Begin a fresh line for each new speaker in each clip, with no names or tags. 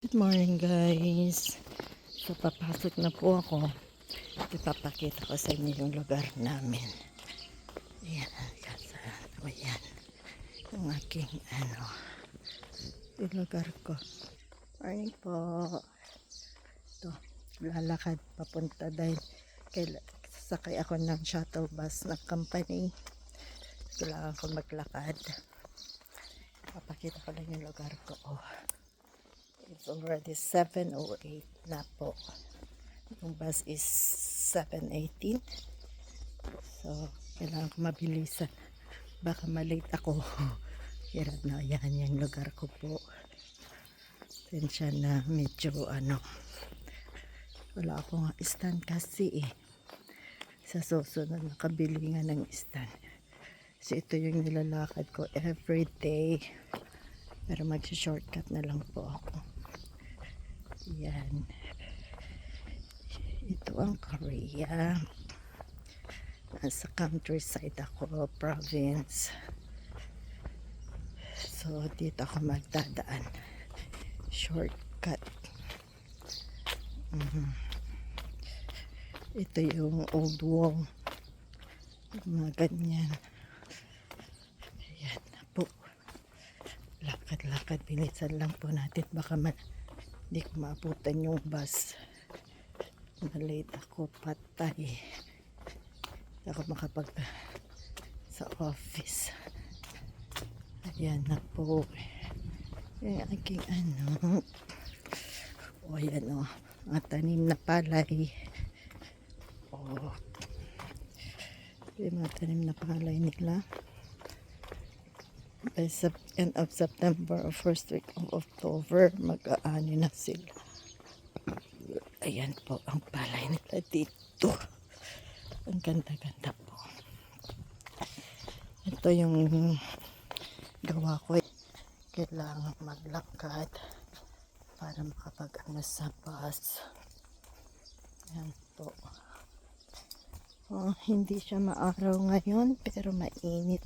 Good morning guys. So papasok na po ako. Ipapakita ko sa inyo yung lugar namin. Ayan, ayan. Yung aking yung lugar ko. Morning po. Ito, lalakad papunta dahil sasakay ako ng shuttle bus ng company. Kailangan ko maglakad. Papakita ko lang yung lugar ko. It's already 7:08 na po. Yung bus is 7:18. So, kailangan ko mabilisan. Baka malate ako. Hirap na. Yan yung lugar ko po. Tensya na medyo wala akong stand kasi sa susunod nakabili nga ng stand. So, ito yung nilalakad ko everyday. Pero mag-shortcut na lang po ako. Yan. Ito ang Korea. Nasa countryside ako, province. So, dito ako magdadaan. Shortcut. Ito yung old wall. Mga ganyan. Ayan na po. Lakad-lakad. Bilisan lang po natin. Baka hindi ko maabutan yung bus. Malate ako, patay. Hindi ako makapag sa office. Ayan na po. Yung aking ayan mga tanim na palay. Yung mga tanim na palay nila. By end of September or first week of October, mag-aani na sila. Ayan po ang palay nila dito. Ang ganda-ganda po. Ito yung gawa ko. Kailangan maglakad para makapag-ano sa bus. Ayan po. Hindi siya maaraw ngayon pero mainit.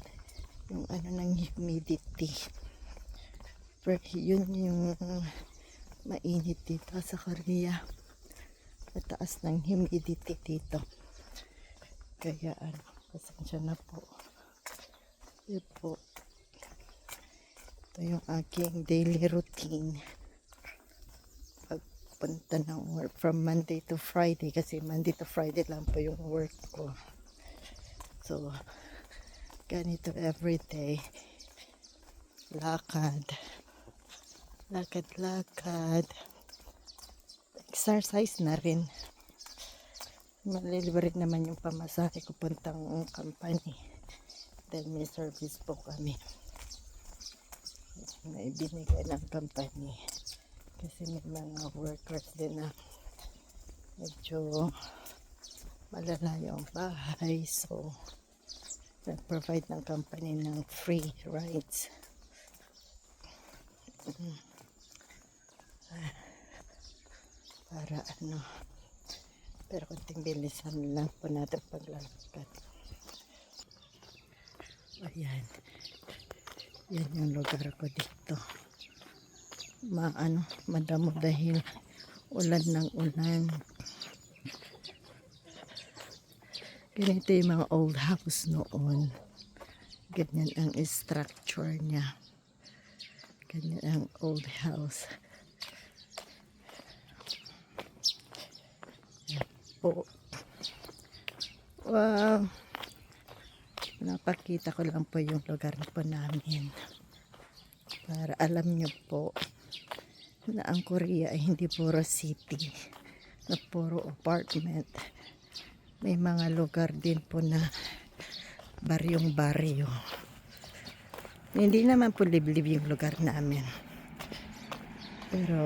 Yung ng humidity. Pero yun yung mainit dito sa Korea. Mataas ng humidity dito. Kaya pasensya na po. Yun po. Ito yung aking daily routine. Pagpunta ng work from Monday to Friday. Kasi Monday to Friday lang po yung work ko. So, ganito everyday. Lakad. Lakad. Exercise na rin. Malilibre naman yung pamasahe ko puntang company. Dahil may service po kami. Na ibinigay ng company. Kasi may mga workers din na medyo malalayo ang bahay. So, nag-provide ng company ng free rides. Para pero kunting bilisan lang po natin paglalakad. Ayan. Yan yung lugar ko dito. Madamo dahil ulan ng ulan. Ganito yung mga old house noon. Ganyan ang structure niya. Ganyan ang old house. Yan po. Wow. Napakita ko lang po yung lugar po namin. Para alam nyo po na ang Korea ay hindi puro city. Na puro apartment. May mga lugar din po na baryong-baryo. Hindi naman po liblib yung lugar namin. Pero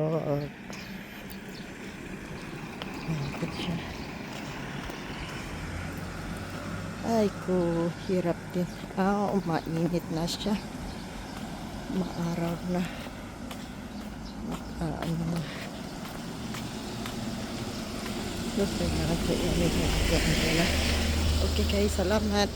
malapit siya. Ay ko, hirap din. Mainit na siya. Maaraw na. Okay guys, salamat.